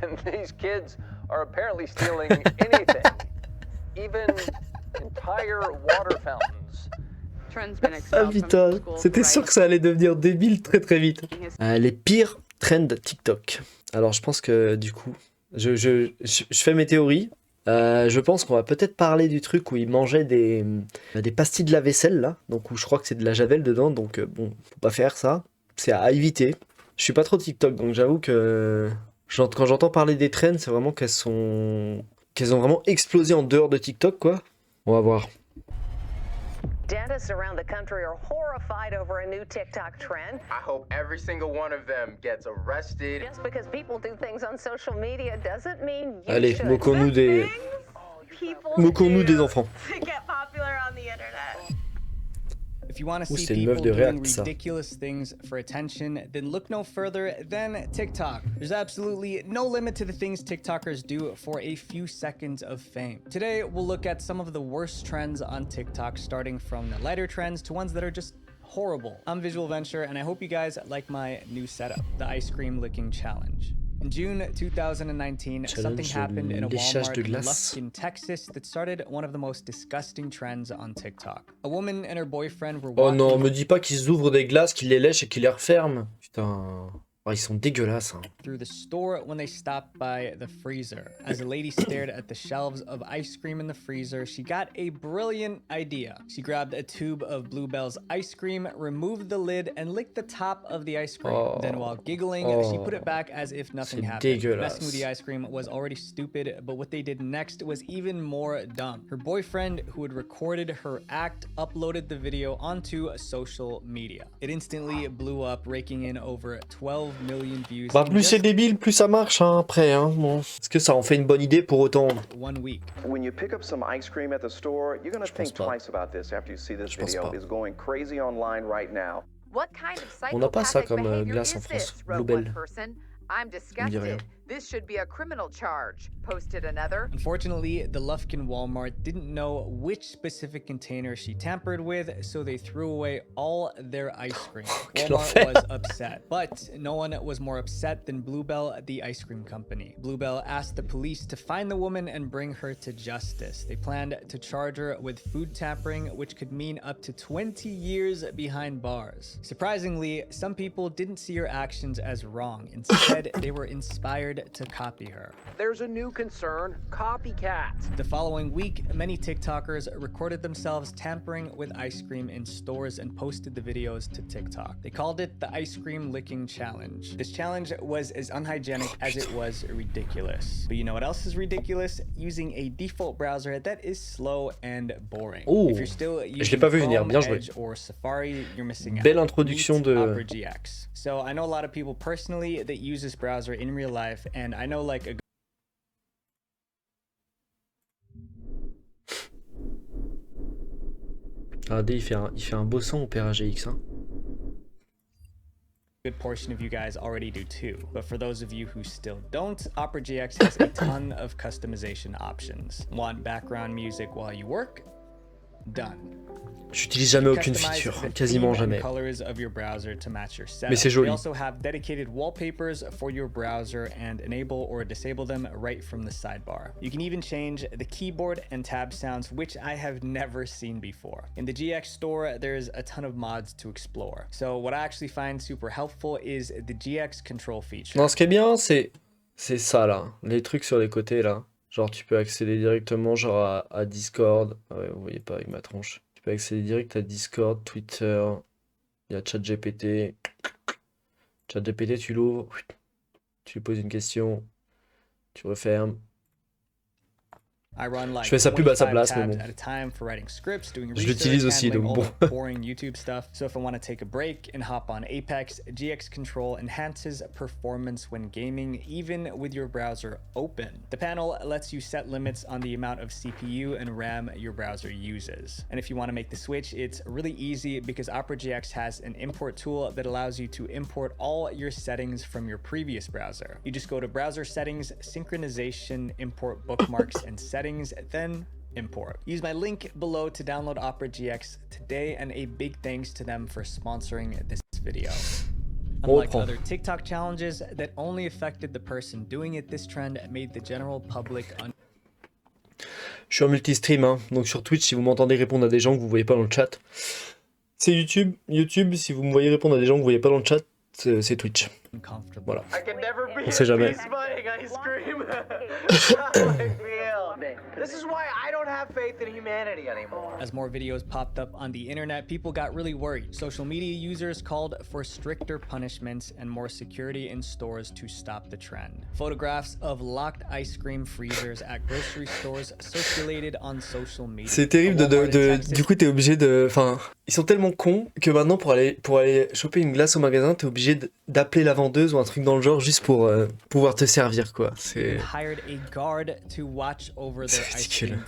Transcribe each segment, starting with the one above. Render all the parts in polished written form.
And these kids are apparently stealing anything, even entire water fountains. Ah putain, c'était sûr que ça allait devenir débile très très vite. Les pires trends TikTok. Alors je pense que du coup, je fais mes théories. Je pense qu'on va peut-être parler du truc où ils mangeaient des pastilles de la vaisselle là, donc où je crois que c'est de la javel dedans, donc bon, faut pas faire ça. C'est à éviter. Je suis pas trop TikTok, donc j'avoue que quand j'entends parler des trends, c'est vraiment qu'elles ont vraiment explosé en dehors de TikTok quoi. On va voir. Dentists around the country are horrified over a new TikTok trend. I hope every single one of them gets arrested. Just because people do things on social media doesn't mean you Allez, should. moquons-nous des enfants. To get popular on the internet. If you want to see c'est une meuf people de doing React, ça. ridiculous things for attention, then look no further than TikTok. There's absolutely no limit to the things TikTokers do for a few seconds of fame. Today, we'll look at some of the worst trends on TikTok, starting from the lighter trends to ones that are just horrible. I'm Visual Venture, and I hope you guys like my new setup, the ice cream licking challenge. In June 2019, something happened in a Walmart in Lufkin, Texas that started one of the most disgusting trends on TikTok. A woman and her boyfriend were Oh walking non, me dis pas qu'ils ouvrent des glaces, qu'ils les lèchent et qu'ils les referment. Putain. Oh, ils sont dégueulasses. Hein. through the store when they stopped by the freezer. As the lady stared at the shelves of ice cream in the freezer, she got a brilliant idea. She grabbed a tube of Bluebell's ice cream, removed the lid, and licked the top of the ice cream. Then while giggling, she put it back as if nothing happened. Messing with the ice cream was already stupid, but what they did next was even more dumb. Her boyfriend, who had recorded her act, uploaded the video onto social media. It instantly blew up, raking in over 12 million views. Bah plus c'est débile, plus ça marche hein, après. Hein. Bon. Est-ce que ça en fait une bonne idée pour autant? 1 week. When you pick up some ice cream at the store, you're going to think twice about this after you see this video. It's going crazy online right now. What kind of On n'a pas ça psychopathic comme behavior glace en is France. this? Wrote one Bluebell. person. I'm Ça me dit rien. disgusted. This should be a criminal charge. Posted another. Unfortunately, the Lufkin Walmart didn't know which specific container she tampered with, so they threw away all their ice cream. Walmart was upset, but no one was more upset than Bluebell, the ice cream company. Bluebell asked the police to find the woman and bring her to justice. They planned to charge her with food tampering, which could mean up to 20 years behind bars. Surprisingly, some people didn't see her actions as wrong. Instead, they were inspired to copy her. There's a new concern, copycats. The following week, many TikTokers recorded themselves tampering with ice cream in stores and posted the videos to TikTok. They called it the Ice Cream Licking Challenge. This challenge was as unhygienic as it was ridiculous. But you know what else is ridiculous? Using a default browser that is slow and boring. Oh, If you're still je l'ai using pas vu venir, Chrome, bien joué. Edge, or Safari, you're missing out. Belle introduction Meet de... Opera GX. So I know a lot of people personally that use this browser in real life, and I know like a Star.D il fait un beau son au PRGX. Hein. good portion of you guys already do too. But for those of you who still don't, Opera GX has a ton of customization options. Want background music while you work? Done. J'utilise jamais aucune feature, quasiment jamais. Mais c'est joli. They also have dedicated wallpapers for your browser and enable or disable them right from the sidebar. You can even change the keyboard and tab sounds, which I have never seen before. In the GX store, there's a ton of mods to explore. So what I actually find super helpful is the GX control feature. Non, ce qui est bien, c'est ça là, les trucs sur les côtés là. Genre tu peux accéder directement genre à Discord. Ah ouais, vous voyez pas avec ma tronche. Tu peux accéder direct à Discord, Twitter. Il y a ChatGPT. ChatGPT, tu l'ouvres. Tu lui poses une question. Tu refermes. Je fais sa pub à sa place, mais bon. Je l'utilise aussi, donc bon. Boring YouTube stuff. So if I want to take a break and hop on Apex, GX Control enhances performance when gaming, even with your browser open. The panel lets you set limits on the amount of CPU and RAM your browser uses. And if you want to make the switch, it's really easy because Opera GX has an import tool that allows you to import all your settings from your previous browser. You just go to Browser Settings, Synchronization, Import Bookmarks and Settings, then import. Use my link below to download Opera GX today, and a big thanks to them for sponsoring this video. Unlike other TikTok challenges that only affected the person doing it, this trend made the general public Je suis en multi-stream, hein. Donc sur Twitch, si vous m'entendez répondre à des gens que vous voyez pas dans le chat, c'est YouTube. YouTube, si vous me voyez répondre à des gens que vous voyez pas dans le chat, c'est Twitch. Voilà. On sait jamais. This is why I don't have faith in humanity anymore. As more videos popped up on the internet, people got really worried. Social media users called for stricter punishments and more security in stores to stop the trend. Photographs of locked ice cream freezers at grocery stores circulated on social media. C'est terrible du coup t'es obligé de... Enfin, ils sont tellement cons que maintenant pour aller choper une glace au magasin, t'es obligé d'appeler la vendeuse ou un truc dans le genre juste pour pouvoir te servir, quoi. C'est ridicule.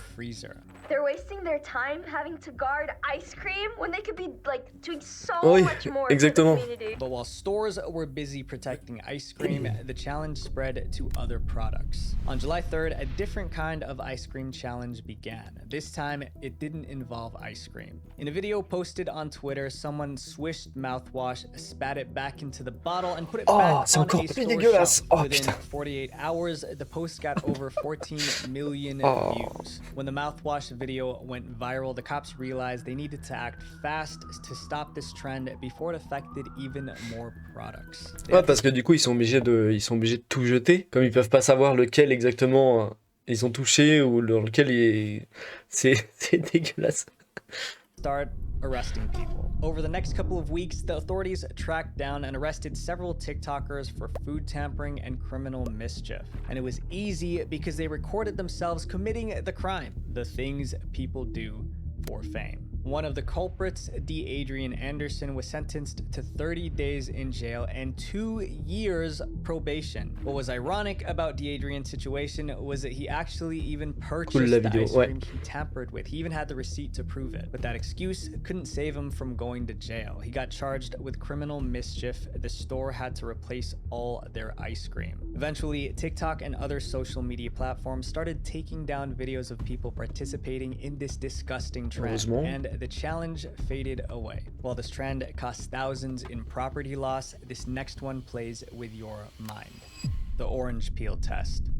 They're wasting their time having to guard ice cream when they could be like doing so much more exactement. for the community. But while stores were busy protecting ice cream, the challenge spread to other products. On July 3rd, a different kind of ice cream challenge began. This time, it didn't involve ice cream. In a video posted on Twitter, someone swished mouthwash, spat it back into the bottle, and put it back on a store shelf. Within 48 hours, the post got over 14 million views. When the mouthwash video went viral, the cops realized they needed to act fast to stop this trend before it affected even more products. Ouais, parce que du coup, ils sont obligés de tout jeter, comme ils peuvent pas savoir lequel exactement ils ont touché ou dans lequel c'est dégueulasse. Start arresting people. Over the next couple of weeks, the authorities tracked down and arrested several TikTokers for food tampering and criminal mischief. And it was easy because they recorded themselves committing the crime, the things people do for fame. One of the culprits, D. Adrian Anderson, was sentenced to 30 days in jail and 2 years probation. What was ironic about D. Adrian's situation was that he actually even purchased the ice cream he tampered with. He even had the receipt to prove it. But that excuse couldn't save him from going to jail. He got charged with criminal mischief. The store had to replace all their ice cream. Eventually, TikTok and other social media platforms started taking down videos of people participating in this disgusting trend. And the challenge faded away. While this trend costs thousands in property loss, this next one plays with your mind. The orange peel test.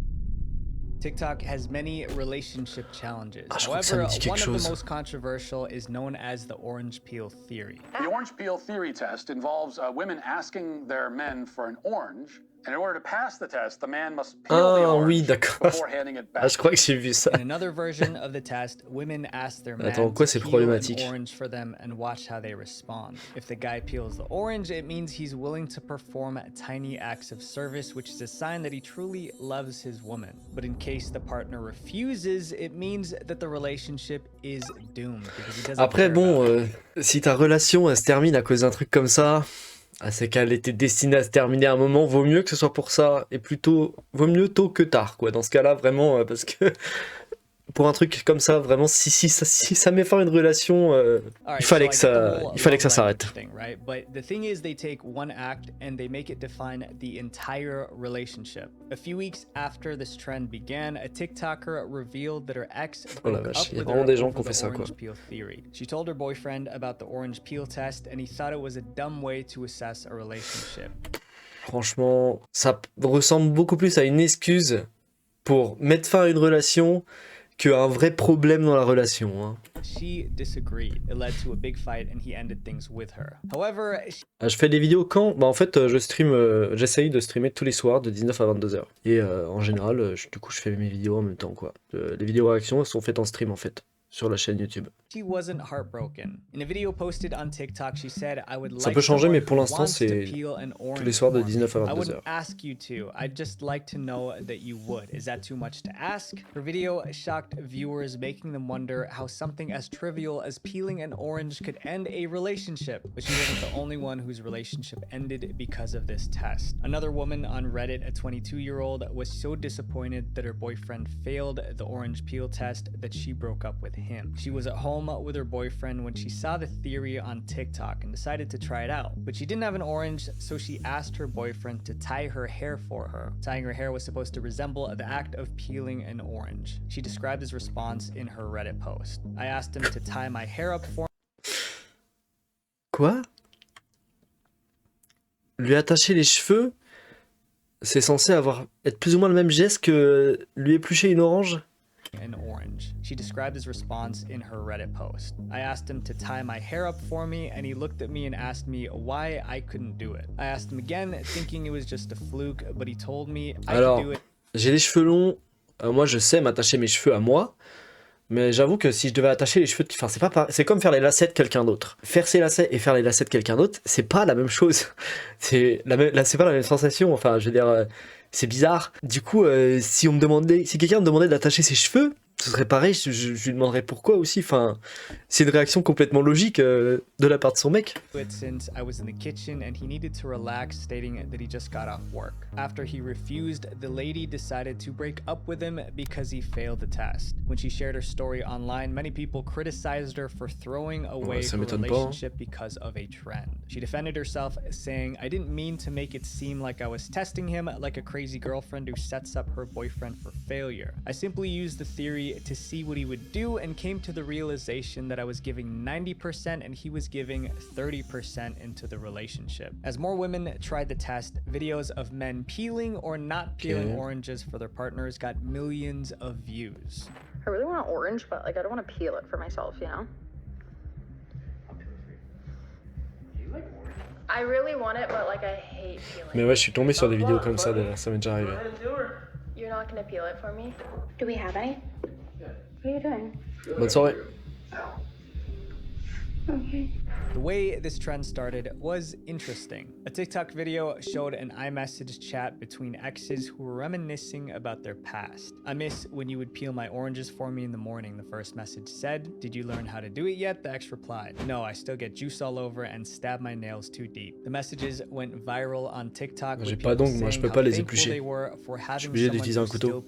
TikTok has many relationship challenges. However, one of the most controversial is known as the orange peel theory. The orange peel theory test involves women asking their men for an orange. And in order to pass the test, the man must peel the orange before handing it back. Ah, je crois que j'ai vu ça. In another version of the test, women ask their man Attends, quoi, to c'est peel problématique? an orange for them and watch how they respond. If the guy peels the orange, it means he's willing to perform tiny acts of service, which is a sign that he truly loves his woman. But in case the partner refuses, it means that the relationship is doomed because he doesn't Après, care bon, about si ta relation elle se termine à cause d'un truc comme ça, c'est qu'elle était destinée à se terminer à un moment, vaut mieux que ce soit pour ça, et plutôt, vaut mieux tôt que tard, quoi, dans ce cas-là, vraiment, parce que pour un truc comme ça, vraiment, si ça met fin à une relation, il fallait que ça s'arrête. Right? But the thing is, they take one act and they make it define the entire relationship. A few weeks after this trend began, a TikToker revealed that her ex broke up with her over the orange peel theory. She told her boyfriend about the orange peel test, and he thought it was a dumb way to assess a relationship. Franchement, ça ressemble beaucoup plus à une excuse pour mettre fin à une relation qu'un vrai problème dans la relation. Hein. She disagreed. It led to a big fight and he ended things with her. However, je fais des vidéos quand? Bah en fait, j'essaye de streamer tous les soirs de 19 à 22h. Et en général, du coup, je fais mes vidéos en même temps, quoi. Les vidéos réactions sont faites en stream, en fait, sur la chaîne YouTube. She wasn't heartbroken. In a video posted on TikTok, she said, I would Ça like peut changer, mais pour someone l'instant, who wants to c'est peel an tous les soirs de orange 19 à I 22h. wouldn't ask you to. I'd just like to know that you would. Is that too much to ask? Her video shocked viewers, making them wonder how something as trivial as peeling an orange could end a relationship. But she wasn't the only one whose relationship ended because of this test. Another woman on Reddit, a 22-year-old, was so disappointed that her boyfriend failed the orange peel test that she broke up with him. She was at home with her boyfriend when she saw the theory on TikTok and decided to try it out. But she didn't have an orange, so she asked her boyfriend to tie her hair for her. Tying her hair was supposed to resemble the act of peeling an orange. She described his response in her Reddit post. I asked him to tie my hair up for Quoi? lui attacher les cheveux, c'est censé être plus ou moins le même geste que lui éplucher une orange. An orange. She described his response in her Reddit post. I asked him to tie my hair up for me, and he looked at me and asked me why I couldn't do it. I asked him again, thinking it was just a fluke, but he told me I could do it. J'ai les cheveux longs. Moi, je sais m'attacher mes cheveux à moi. Mais j'avoue que si je devais attacher les cheveux, enfin, c'est comme faire les lacets de quelqu'un d'autre. Faire ses lacets et faire les lacets de quelqu'un d'autre, c'est pas la même chose. C'est pas la même sensation. Enfin, je veux dire, c'est bizarre. Du coup, si quelqu'un me demandait d'attacher ses cheveux, ce serait pareil. Je lui demanderais pourquoi aussi. Enfin, c'est une réaction complètement logique de la part de son mec. Since I was in the kitchen and he needed to relax, stating that he just got off work. After he refused, the lady decided to break up with him because he failed the test. When she shared her story online, many people criticized her for throwing away her relationship because of a trend. She defended herself, saying, "I didn't mean to make it seem like I was testing him like a crazy girlfriend who sets up her boyfriend for failure. I simply used the theory to see what he would do and came to the realization that I was giving 90% and he was giving 30% into the relationship." As more women tried the test, videos of men peeling or not peeling oranges for their partners got millions of views. I really want an orange, but like I don't want to peel it for myself, you know? I really want it, but like I hate peeling. Mais ouais, je suis tombé sur des vidéos comme ça d'ailleurs, ça m'est déjà arrivé. You're not gonna peel it for me? Do we have any? What are you doing? Bonne soirée. Okay. The way this trend started was interesting. A TikTok video showed an iMessage chat between exes who were reminiscing about their past. "I miss when you would peel my oranges for me in the morning," the first message said. "Did you learn how to do it yet?" the ex replied. "No, I still get juice all over and stab my nails too deep." The messages went viral on TikTok. J'ai pas d'ongles, moi je peux pas les éplucher. Je suis obligé d'utiliser un couteau.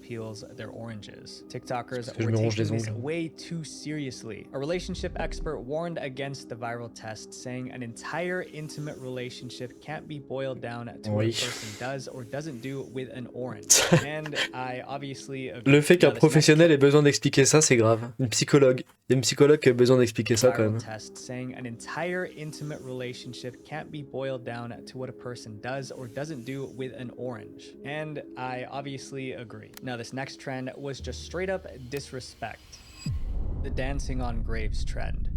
TikTokers je were me ronge taking les this ongles. way too seriously. A relationship expert warned against the viral test, saying an entire intimate relationship can't be boiled down to what a person does or doesn't do with an orange. And I obviously agree. Le fait qu'un professionnel ait besoin d'expliquer ça, c'est grave. Une psychologue. Il y a une psychologue qui a besoin d'expliquer ça quand même. Test saying an entire intimate relationship can't be boiled down to what a person does or doesn't do with an orange. And I obviously agree. Now this next trend was just straight up disrespect. The dancing on graves trend.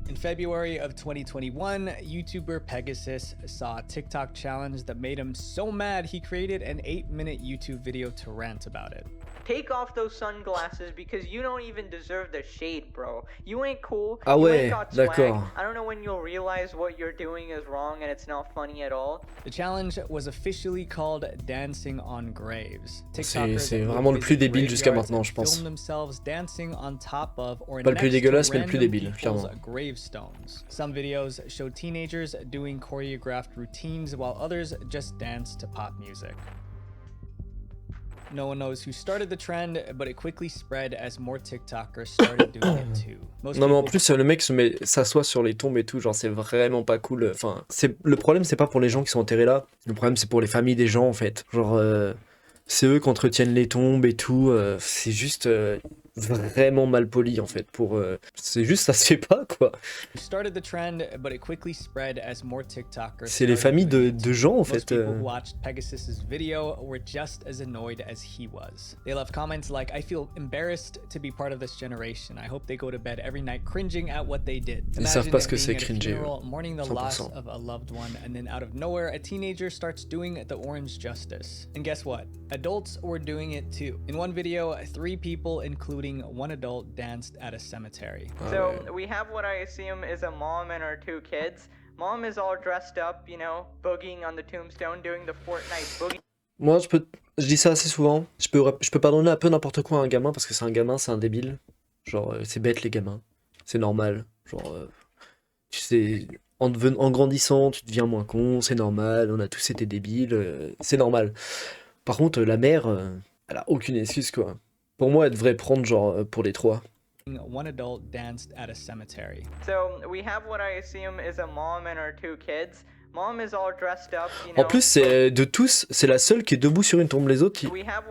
In February of 2021, YouTuber Pegasus saw a TikTok challenge that made him so mad he created an 8-minute YouTube video to rant about it. Take off those sunglasses because you don't even deserve the shade, bro. You ain't cool. Ah you ouais, ain't got d'accord. swag. I don't know when you'll realize what you're doing is wrong and it's not funny at all. The challenge was officially called Dancing on Graves. C'est vraiment le plus débile jusqu'à maintenant, je pense. Dancing on top of or Pas le plus dégueulasse, mais le plus débile, clairement. Gravestones. Some videos showed teenagers doing choreographed routines while others just danced to pop music. No one knows who started the trend, but it quickly spread as more TikTokers started doing it too. Non mais en plus le mec s'assoit sur les tombes et tout, genre c'est vraiment pas cool. Enfin, le problème c'est pas pour les gens qui sont enterrés là, le problème c'est pour les familles des gens en fait. Genre c'est eux qui entretiennent les tombes et tout, c'est juste vraiment mal poli en fait c'est juste ça se fait pas quoi. C'est les familles de gens en fait. Ils savent pas ce que c'est cringer. 100%. And guess what? Adults were doing it too. In one video, 3 people, including one adult, danced at a cemetery. So we have what I assume is a mom and her 2 kids. Mom is all dressed up, you know, boogieing on the tombstone, doing the Fortnite boogie. Moi, je dis ça assez souvent. Je peux pardonner un peu n'importe quoi à un gamin parce que c'est un gamin, c'est un débile. Genre, c'est bête les gamins. C'est normal. Genre, tu sais, en grandissant, tu deviens moins con, c'est normal. On a tous été débiles, c'est normal. Par contre, la mère, elle a aucune excuse quoi. Pour moi, elle devrait prendre genre pour les 3. One adult danced at a cemetery. So we have what I assume is a mom and her 2 kids. Mom is all dressed up, you know. En plus, de tous, c'est la seule qui est debout sur une tombe. Les autres,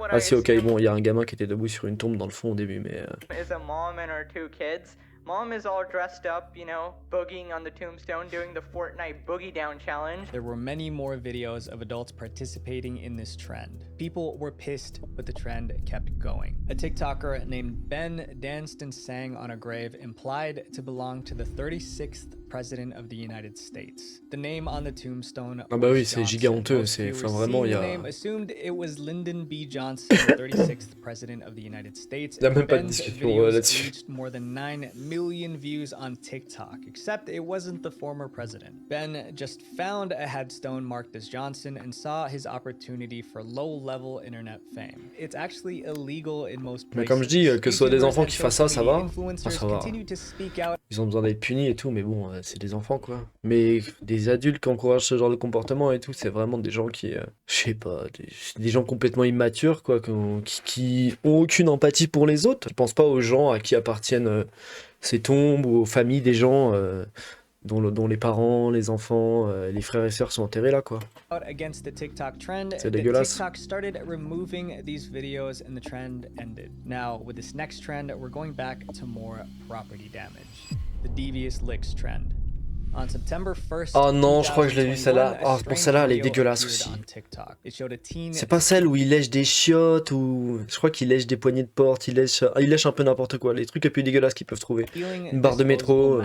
Ah si, ok, bon, il y a un gamin qui était debout sur une tombe dans le fond au début, mais. Is a mom and her 2 kids. Mom is all dressed up, you know, boogieing on the tombstone, doing the Fortnite boogie down challenge. There were many more videos of adults participating in this trend. People were pissed, but the trend kept going. A TikToker named Ben danced and sang on a grave implied to belong to the 36th President of the United States. The name on the tombstone Ah bah oui, c'est giga honteux, c'est vraiment il y a assumed it was Lyndon B. Johnson, the 36th President of the United States. Il y a même pas de Ben's discussion videos là-dessus. reached more than 9 million views on TikTok, except it wasn't the former president. Ben just found a headstone marked as Johnson and saw his opportunity for low-level internet fame. It's actually illegal in most places. Mais comme je dis, que ce soit des enfants qui fassent ça, ça va. Influencers Ça va. continue to speak out. Ils ont besoin d'être punis et tout, mais bon, c'est des enfants quoi. Mais des adultes qui encouragent ce genre de comportement et tout, c'est vraiment des gens qui, je sais pas, des gens complètement immatures quoi, qui ont aucune empathie pour les autres. Je pense pas aux gens à qui appartiennent ces tombes ou aux familles des gens dont les parents, les enfants, les frères et sœurs sont enterrés là quoi. Against the TikTok trend, C'est dégueulasse. TikTok started removing these videos and the trend ended. Now, with this next trend, we're going back to more property damage. The devious licks trend. On September 1st, oh non, je crois que je l'ai vu celle-là. Oh, pour celle-là, elle est dégueulasse aussi. C'est pas celle où il lèche des chiottes ou je crois qu'il lèche des poignées de porte, il lèche un peu n'importe quoi, les trucs les plus dégueulasses qu'ils peuvent trouver. Une barre de métro.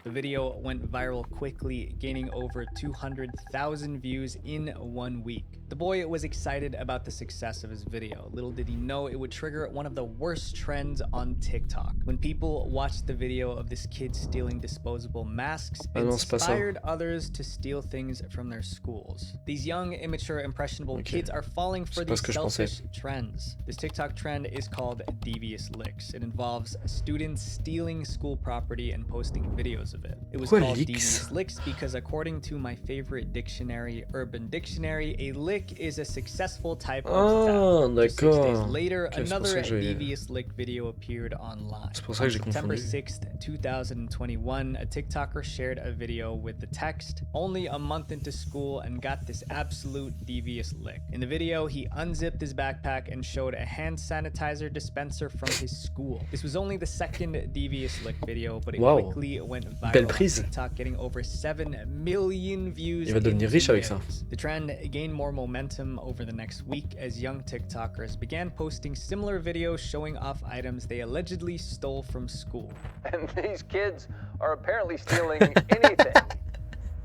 The video went viral quickly, gaining over 200,000 views in 1 week. The boy was excited about the success of his video. Little did he know it would trigger one of the worst trends on TikTok. When people watched the video of this kid stealing disposable masks, it inspired others to steal things from their schools. These young, immature, impressionable kids are falling for these selfish trends. This TikTok trend is called Devious Licks. It involves students stealing school property and posting videos of it. It was called Devious Licks because according to my favorite dictionary, Urban Dictionary, a lick is a successful type of theft. Just 6 days later, another Devious Lick video appeared online. On September 6th, 2021, a TikToker shared a video with the text, "Only a month into school and got this absolute devious lick." In the video, he unzipped his backpack and showed a hand sanitizer dispenser from his school. This was only the second Devious Lick video, but it quickly went viral on TikTok, getting over 7 million views. Il va devenir riche avec ça. The trend gained more momentum over the next week as young TikTokers began posting similar videos showing off items they allegedly stole from school. And these kids are apparently stealing anything,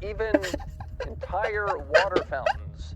even entire water fountains.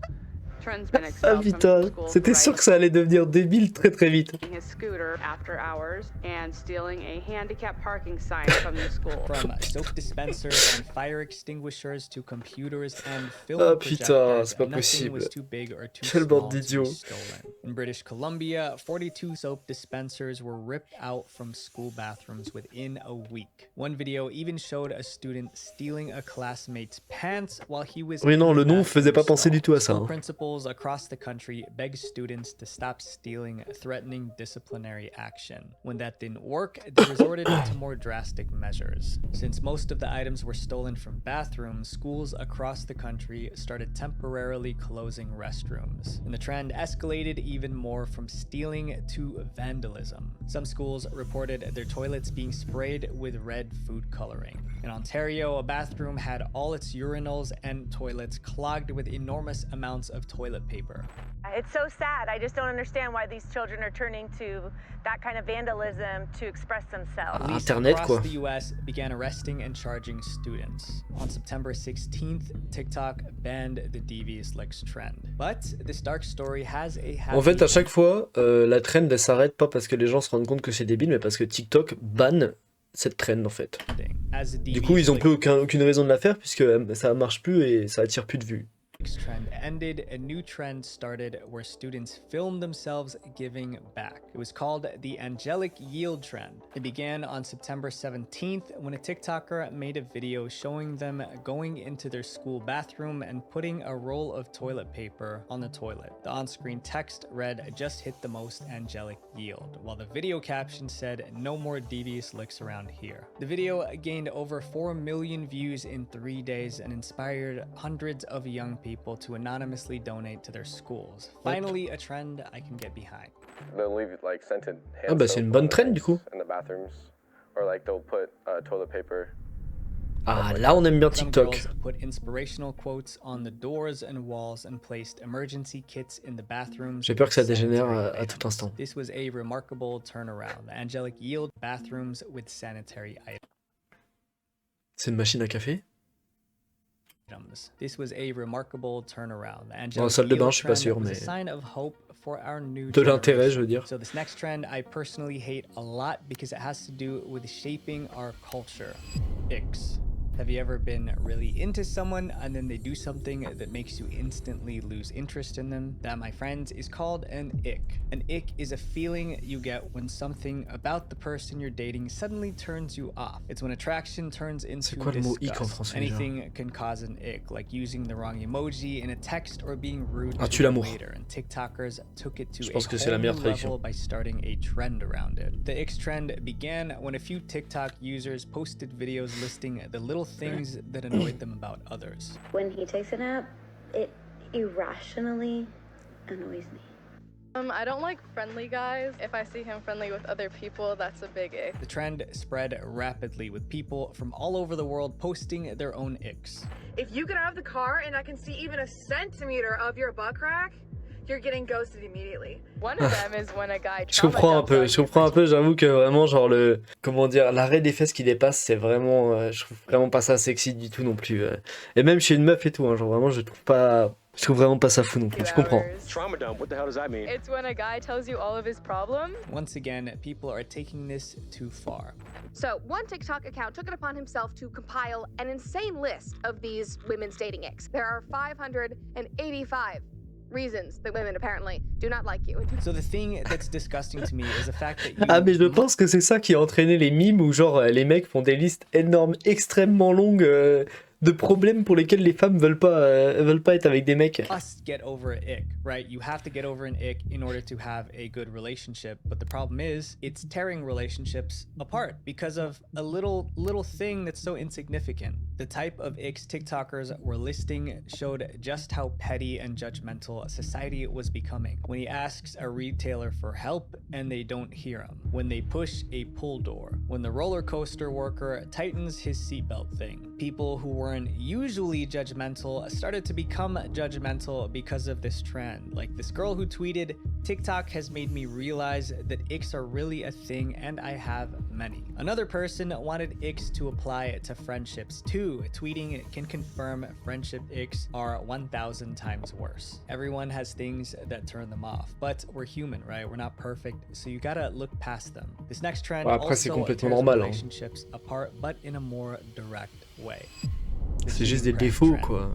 Ah putain, c'était sûr que ça allait devenir débile très très vite. His scooter after hours and stealing a handicap parking sign from the school. From soap dispensers and fire extinguishers to computers and film ah putain, c'est pas nothing possible. was too big or too Quelle small bande to be d'idiots. stolen. In British Columbia, 42 soap dispensers were ripped out from school bathrooms within a week. One video even showed a student stealing a classmate's pants while he was Oui non, le nom faisait pas penser du tout à ça. Hein. Principals across the country begged students to stop stealing, threatening disciplinary action. When that didn't work, they resorted to more drastic measures. Since most of the items were stolen from bathrooms, schools across the country started temporarily closing restrooms. And the trend escalated even more from stealing to vandalism. Some schools reported their toilets being sprayed with red food coloring. In Ontario, a bathroom had all its urinals and toilets clogged with enormous amounts of toilet paper. It's so sad. I just don't understand why these children are turning to that kind of vandalism to express themselves. Police across the US began arresting and charging students. On September 16th, TikTok banned the Devious Licks trend. But this dark story has a happy En fait, à chaque fois, la trend elle s'arrête pas parce que les gens se rendent compte que c'est débile, mais parce que TikTok banne cette trend en fait. Du coup, ils ont plus aucune raison de la faire puisque ça marche plus et ça attire plus de vues. Trend ended, a new trend started where students filmed themselves giving back. It was called the Angelic Yield trend. It began on September 17th when a TikToker made a video showing them going into their school bathroom and putting a roll of toilet paper on the toilet. The on-screen text read, "Just hit the most angelic yield," while the video caption said, "No more devious licks around here." The video gained over 4 million views in 3 days and inspired hundreds of young people to anonymously donate to their schools. Finally, a trend I can get behind. They'll leave like scented Ah bah c'est une bonne trend du coup. in the bathrooms Or like they'll put toilet paper. Ah, là on aime bien Some TikTok. girls put inspirational quotes on the doors and walls and placed emergency kits in the bathrooms. J'ai peur que ça dégénère à tout instant. This was a remarkable turnaround. The angelic yield bathrooms with sanitary items. C'est une machine à café? This was a remarkable turnaround. The Dans la salle de bain, je suis pas sûr, mais de l'intérêt, je veux dire. So this next trend I personally hate a lot because it has to do with shaping our culture. Icks. Have you ever been really into someone and then they do something that makes you instantly lose interest in them? That, my friends, is called an ick. An ick is a feeling you get when something about the person you're dating suddenly turns you off. It's when attraction turns into disgust. Anything can cause an ick, like using the wrong emoji in a text or being rude to a waiter. And TikTokers took it to a whole new level by starting a trend around it. The icks trend began when a few TikTok users posted videos listing the little things that annoyed them about others. When he takes a nap, it irrationally annoys me. I don't like friendly guys. If I see him friendly with other people, that's a big ick. The trend spread rapidly with people from all over the world posting their own icks. If you get out of the car and I can see even a centimeter of your butt crack, you're getting ghosted immediately. One of them is when a guy je comprends un peu, j'avoue que vraiment genre l'arrêt des fesses qui dépasse, c'est vraiment je trouve vraiment pas ça sexy du tout non plus. Et même chez une meuf et tout, hein, genre vraiment je trouve vraiment pas ça fou non plus, je comprends. Trauma dump, what the hell does that mean? It's when a guy tells you all of his problems. Once again, people are taking this too far. So, one TikTok account took it upon himself to compile an insane list of these women's dating icks. There are 585 reasons that women apparently do not like you. So the thing that's disgusting to me is the fact that you... Ah mais je pense que c'est ça qui a entraîné les mimes où genre les mecs font des listes énormes, extrêmement longues de problèmes pour lesquels les femmes veulent pas être avec des mecs. Must get over an ick, right? You have to get over an ick in order to have a good relationship. But the problem is, it's tearing relationships apart because of a little thing that's so insignificant. The type of icks TikTokers were listing showed just how petty and judgmental society was becoming. When he asks a retailer for help and they don't hear him. When they push a pull door. When the roller coaster worker tightens his seatbelt thing. People who weren't usually judgmental started to become judgmental because of this trend. Like this girl who tweeted, "TikTok has made me realize that icks are really a thing and I have many." Another person wanted icks to apply to friendships too, tweeting can confirm friendship icks are 1,000 times worse. Everyone has things that turn them off, but we're human, right? We're not perfect, so you gotta look past them. This next trend also tears relationships apart, but in a more direct way. C'est juste des défauts, quoi.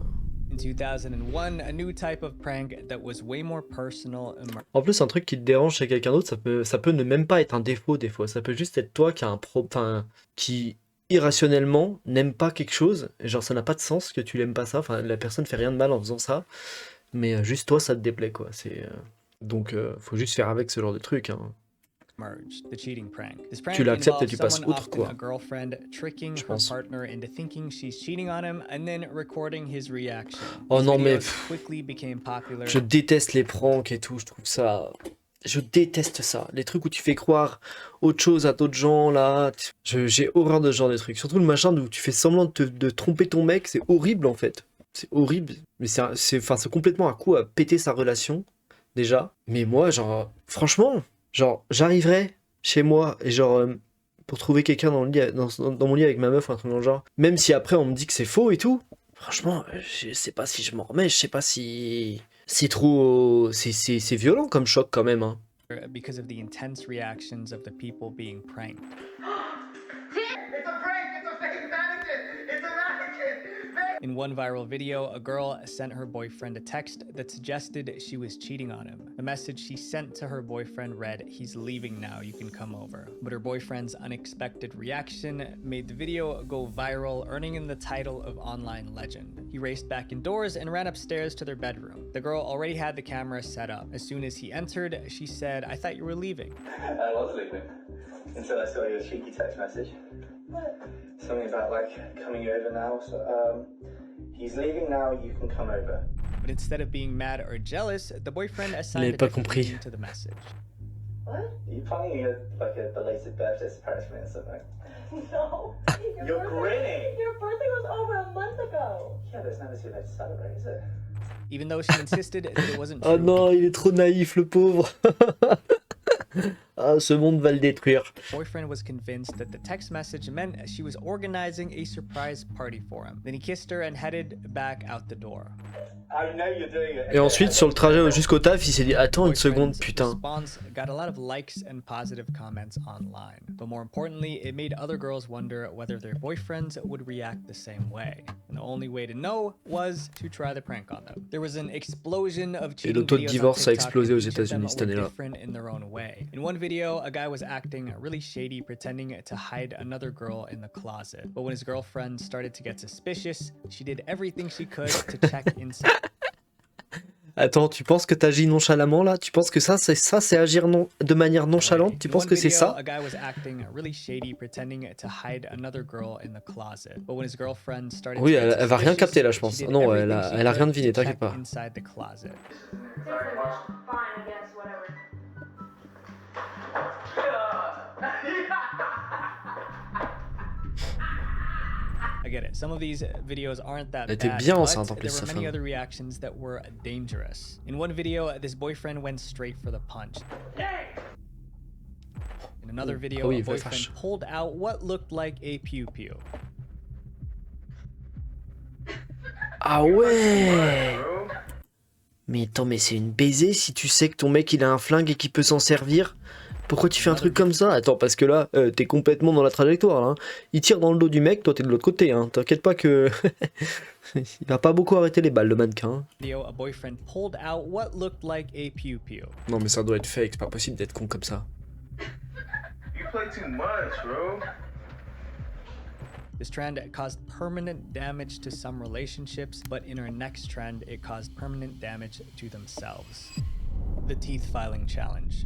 In 2001, a new type of prank that was way more personal and... En plus, un truc qui te dérange chez quelqu'un d'autre, ça peut ne même pas être un défaut des fois. Ça peut juste être toi qui a qui irrationnellement n'aime pas quelque chose. Et genre, ça n'a pas de sens que tu l'aimes pas ça. Enfin, la personne fait rien de mal en faisant ça. Mais juste toi, ça te déplaît, quoi. Donc, faut juste faire avec ce genre de truc, hein. The cheating prank. This prank Tu l'acceptes et tu passes outre, quoi. A girlfriend tricking her partner into thinking she's cheating on him and then recording his reaction. Oh non mais quickly became popular. Je déteste les pranks et tout, je déteste ça. Les trucs où tu fais croire autre chose à d'autres gens là, j'ai horreur de ce genre de trucs. Surtout le machin où tu fais semblant de tromper ton mec, c'est horrible en fait. C'est horrible, mais c'est complètement un coup à péter sa relation déjà. Mais moi genre franchement, genre, j'arriverais chez moi et genre, pour trouver quelqu'un dans mon lit avec ma meuf ou un truc dans le genre, même si après on me dit que c'est faux et tout, franchement, je sais pas si je m'en remets, je sais pas si c'est trop, c'est violent comme choc quand même, hein. Because of the intense reactions of the people being pranked. It's a prank! It's a fake mannequin! It's a mannequin! In one viral video, a girl sent her boyfriend a text that suggested she was cheating on him. The message she sent to her boyfriend read, "He's leaving now, you can come over." But her boyfriend's unexpected reaction made the video go viral, earning him the title of online legend. He raced back indoors and ran upstairs to their bedroom. The girl already had the camera set up. As soon as he entered, she said, "I thought you were leaving." I was leaving, until I saw your cheeky text message. Something about like coming over now, so he's leaving now, you can come over. But instead of being mad or jealous, the boyfriend assigned a different meaning to the message. What? Are you planning like a belated birthday surprise for me or something? No. You're grinning. Your birthday was over a month ago. Yeah, but it's never too late to celebrate, is it? Even though she insisted that it wasn't true. Oh non, il est trop naïf, le pauvre. Ah, ce monde va le détruire. Boyfriend was convinced that the text message meant she was organizing a surprise party for him. Then he kissed her and headed back out the door. Et ensuite, sur le trajet jusqu'au taf, il s'est dit attends une seconde, putain. Response got a lot of likes and positive comments online. But more importantly, it made other girls wonder whether their boyfriends would react the same way. And the only way to know was to try the prank on them. There was an explosion of cheating Et le taux de divorce a explosé aux États-Unis cette année-là. In their own way. In one video, a guy was acting really shady, pretending to hide another girl in the closet. But when his girlfriend started to get suspicious, she did everything she could to check inside. Attends, tu penses que t'agis nonchalamment là? Tu penses que ça c'est agir de manière nonchalante? Tu penses que c'est ça? A guy was acting really shady, pretending to hide another girl in the closet. But when his girlfriend started Oui, elle va rien capter là, je pense. Non, elle a rien deviné, t'inquiète pas. Inside the closet. I get it. Some of these videos aren't that bad, bien enceinte en but plus, there were many other reactions that were dangerous. In one video, this boyfriend went straight for the punch. In another video, a boyfriend pulled out what looked like a pew-pew. Ah ouais! Mais attends, mais c'est une baisée si tu sais que ton mec il a un flingue et qu'il peut s'en servir. Pourquoi tu fais un truc comme ça? Attends, parce que là, t'es complètement dans la trajectoire. Là, hein. Il tire dans le dos du mec, toi t'es de l'autre côté. Hein. T'inquiète pas que... il va pas beaucoup arrêter les balles, le mannequin. Non mais ça doit être fake, c'est pas possible d'être con comme ça. You play too much, bro. This trend caused permanent damage to some relationships, but in her next trend, it caused permanent damage to themselves. The teeth filing challenge.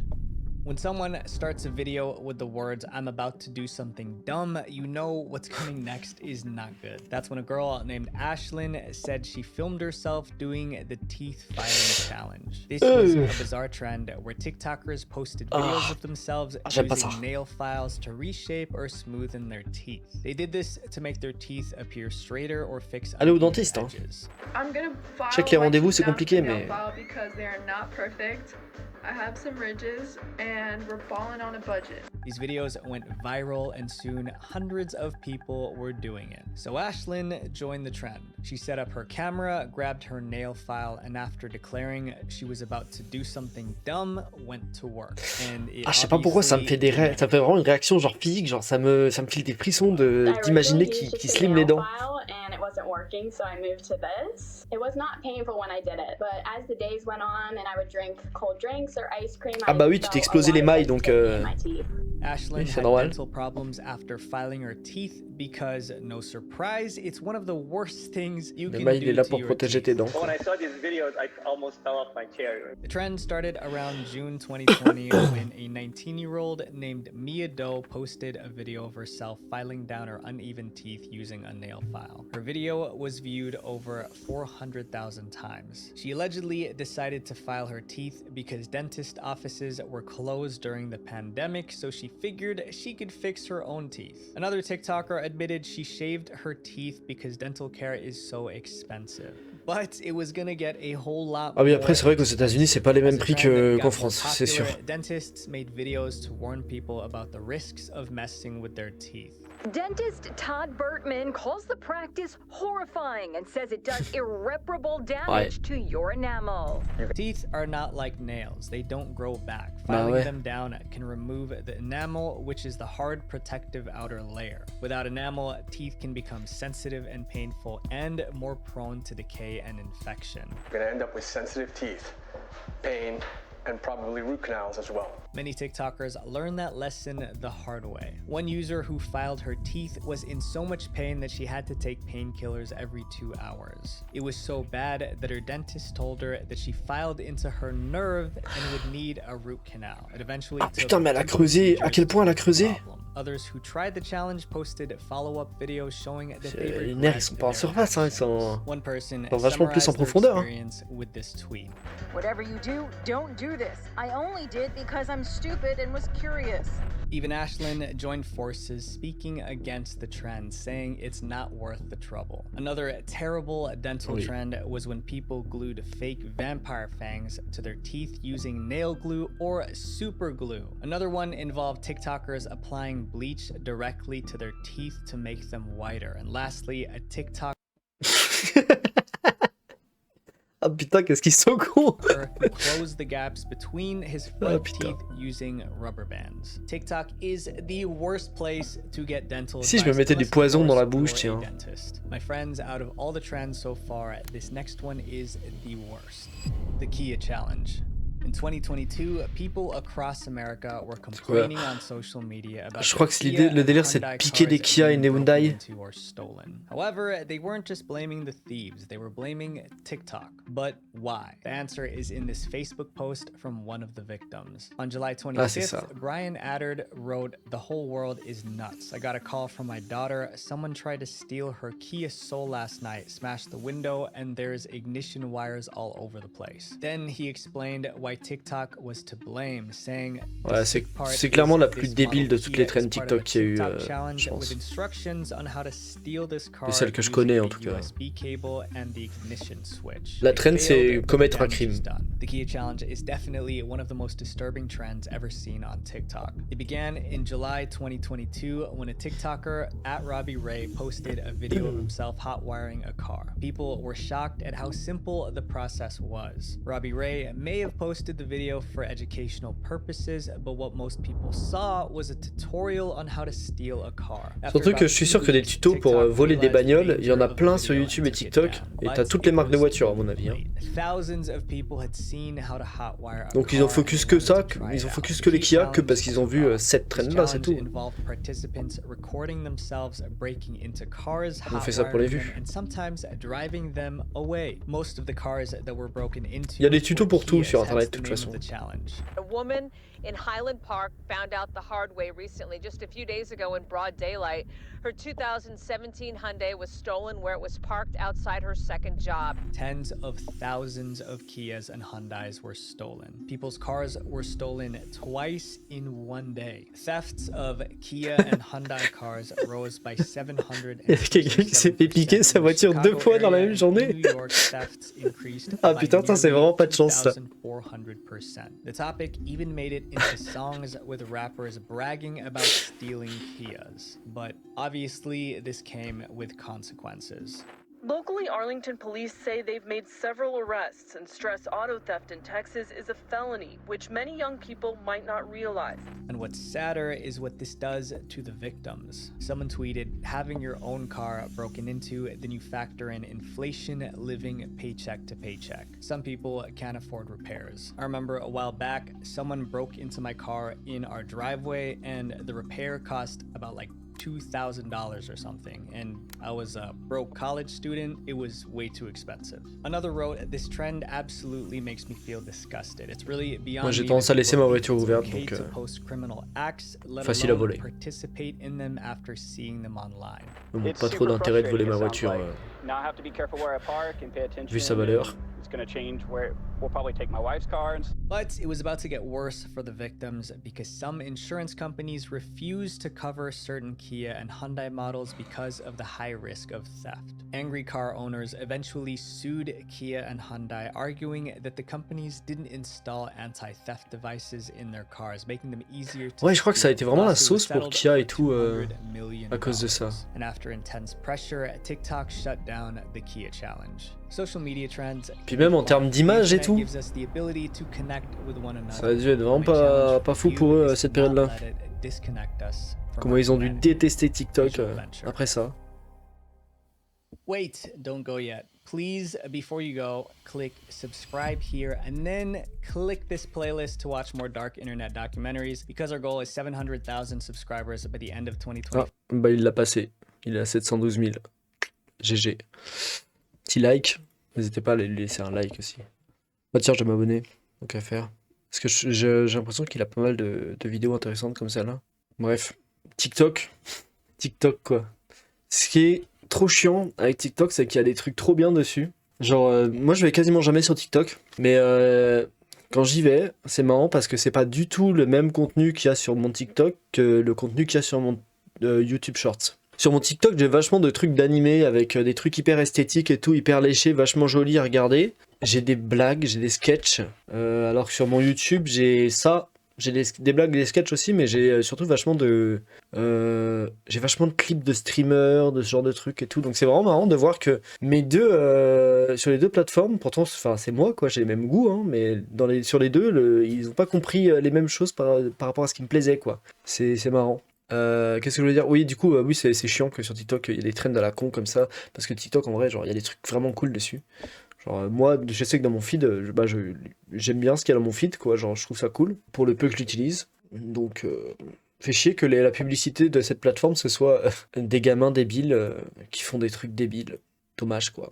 When someone starts a video with the words, "I'm about to do something dumb," you know what's coming next is not good. That's when a girl named Ashlyn said she filmed herself doing the teeth filing challenge. This was a bizarre trend where TikTokers posted videos of themselves using nail files to reshape or smoothen their teeth. They did this to make their teeth appear straighter or fix Allez au dentiste, hein. Je sais que les rendez-vous c'est compliqué, mais... I have some ridges and we're balling on a budget. These videos went viral and soon hundreds of people were doing it. So Ashlyn joined the trend. She set up her camera, grabbed her nail file, and after declaring she was about to do something dumb, went to work. And je sais pas pourquoi ça me fait ça fait vraiment une réaction genre physique, genre ça me file des frissons d'imaginer qu'il se lime les dents. And it wasn't working, so I moved to this. It was not painful when I did it, but as the days went on and I would drink cold drinks or ice cream, ah bah oui, tu t'es explosé les mailles, donc Ashlyn had dental problems after filing her teeth because, no surprise, it's one of the worst things you can do il est là pour protéger tes dents. When I saw these videos, I almost fell off my chair. The trend started around June 2020 when a 19-year-old named Mia Doe posted a video of herself filing down her uneven teeth using a nail file. Her video was viewed over 400,000 times. She allegedly decided to file her teeth because dentist offices were closed during the pandemic, so she figured she could fix her own teeth. Another TikToker admitted she shaved her teeth because dental care is so expensive. But it was gonna get a whole lot Ah oui, après c'est vrai qu'aux États-Unis c'est pas les mêmes prix qu'en France, c'est sûr. Dentists made videos to warn people about the risks of messing with their teeth. Dentist Todd Bertman calls the practice horrifying and says it does irreparable damage to your enamel. Teeth are not like nails. They don't grow back. Filing them down can remove the enamel, which is the hard protective outer layer. Without enamel, teeth can become sensitive and painful and more prone to decay and infection. You're gonna end up with sensitive teeth, pain, and probably root canals as well. Many TikTokers learned that lesson the hard way. One user who filed her teeth was in so much pain that she had to take painkillers every 2 hours. It was so bad that her dentist told her that she filed into her nerve and would need a root canal. It eventually took putain, mais elle a creusé. À quel point elle a creusé? Others who tried the challenge posted follow-up videos showing that they les nerfs ils sont pas en surface, hein, ils sont one person vachement plus en profondeur. with this tweet. Whatever you do, don't do this. I only did because I'm stupid and was curious. Even Ashlyn joined forces, speaking against the trend, saying it's not worth the trouble. Another terrible dental trend was when people glued fake vampire fangs to their teeth using nail glue or super glue. Another one involved TikTokers applying bleach directly to their teeth to make them whiter. And lastly, a TikTok Ah putain, qu'est-ce qu'ils sont cons. who closed the gaps between his front teeth using rubber bands. TikTok is the worst place to get dental advice. Si je me mettais du poison dans la bouche, tiens. My friends, out of all the trends so far, this next one is the worst. The Kia Challenge. In 2022, people across America were complaining on social media about Je crois que le délire c'est de piquer des Kia et des Hyundai. However, they weren't just blaming the thieves, they were blaming TikTok. But why? The answer is in this Facebook post from one of the victims. On July 25th, Brian Addard wrote, "The whole world is nuts. I got a call from my daughter. Someone tried to steal her Kia Soul last night, smashed the window, and there's ignition wires all over the place." Then he explained why TikTok was to blame, saying, ouais, c'est clairement la plus débile de toutes les trends TikTok qu'il y a eu, je pense. C'est celle que je connais en tout cas. La trend c'est commettre un crime. The Kia Challenge is definitely one of the most disturbing trends ever seen on TikTok. It began in July 2022 when a TikToker @RobbieRay posted a video of himself hot wiring a car. People were shocked at how simple the process was. RobbieRay may have posted the video for educational purposes, but what most people saw was a tutorial on how to steal a car. Surtout que je suis sûr que des tutos pour voler des bagnoles, il y en a plein sur YouTube et TikTok, et t'as toutes les marques de voitures à mon avis. Hein. Donc ils ont focus que ça, ils ont focus que les Kia, que parce qu'ils ont vu cette trend là, c'est tout. On fait ça pour les vues. Il y a des tutos pour tout sur internet de toute façon. A woman in Highland Park found out the hard way recently, just a few days ago in broad daylight. Her 2017 Hyundai was stolen where it was parked outside her second job. Tens of thousands of Kias and Hyundais were stolen. People's cars were stolen twice in one day. Thefts of Kia and Hyundai cars rose by 700%. Il y a quelqu'un qui s'est fait piquer sa voiture 2 fois dans la même journée. Ah putain, ça c'est vraiment pas de chance ça. The topic even made it into songs with rappers bragging about stealing Kias. But obviously, this came with consequences. Locally, Arlington police say they've made several arrests and stress auto theft in Texas is a felony, which many young people might not realize. And what's sadder is what this does to the victims. Someone tweeted, having your own car broken into, then you factor in inflation, living paycheck to paycheck. Some people can't afford repairs. I remember a while back, someone broke into my car in our driveway and the repair cost about like $2,000 or something, and I was a broke college student. It was way too expensive. Another wrote, this trend absolutely makes me feel disgusted. It's really beyond. Moi j'ai tendance à laisser ma voiture ouverte, donc facile à voler. Participate in them after seeing them online. Pas trop d'intérêt de voler ma voiture vu sa valeur. Going to change where we'll probably take my wife's car. But it was about to get worse for the victims because some insurance companies refused to cover certain Kia and Hyundai models because of the high risk of theft. Angry car owners eventually sued Kia and Hyundai, arguing that the companies didn't install anti-theft devices in their cars, making them easier to. Ouais, je crois que ça a été vraiment la sauce pour Kia et tout à cause de ça. And after intense pressure, TikTok shut down the Kia Challenge. Social media trends. Puis même en termes d'image et tout, ça a dû être vraiment pas fou pour eux cette période-là. Comment ils ont dû détester TikTok après ça. Wait, don't go yet. Please, before you go, click subscribe here and then click this playlist to watch more dark internet documentaries because our goal is 700,000 subscribers by the end of 2020. Ah, bah il l'a passé. Il est à 712 000. GG. Petit like. N'hésitez pas à lui laisser un like aussi. Bah tiens, je vais m'abonner. Donc à faire. Parce que j'ai l'impression qu'il a pas mal de vidéos intéressantes comme celle-là. Bref. TikTok. TikTok quoi. Ce qui est trop chiant avec TikTok, c'est qu'il y a des trucs trop bien dessus. Genre, moi je vais quasiment jamais sur TikTok. Mais Quand j'y vais, c'est marrant parce que c'est pas du tout le même contenu qu'il y a sur mon TikTok que le contenu qu'il y a sur mon YouTube Shorts. Sur mon TikTok, j'ai vachement de trucs d'animé avec des trucs hyper esthétiques et tout, hyper léchés, vachement jolis à regarder. J'ai des blagues, j'ai des sketchs, alors que sur mon YouTube, j'ai ça. J'ai des blagues, des sketchs aussi, mais j'ai surtout vachement de... j'ai vachement de clips de streamers, de ce genre de trucs et tout. Donc c'est vraiment marrant de voir que mes deux... sur les deux plateformes, pourtant c'est moi, quoi, j'ai les mêmes goûts, hein, mais sur les deux, ils n'ont pas compris les mêmes choses par rapport à ce qui me plaisait, quoi. C'est marrant. Qu'est-ce que je voulais dire? Oui, du coup, oui, c'est chiant que sur TikTok, il y a des trends à la con comme ça, parce que TikTok, en vrai, genre, il y a des trucs vraiment cool dessus. Genre, moi, je sais que dans mon feed, j'aime bien ce qu'il y a dans mon feed, quoi, genre, je trouve ça cool, pour le peu que je l'utilise. Donc, fait chier que la publicité de cette plateforme, ce soit des gamins débiles qui font des trucs débiles. Dommage, quoi.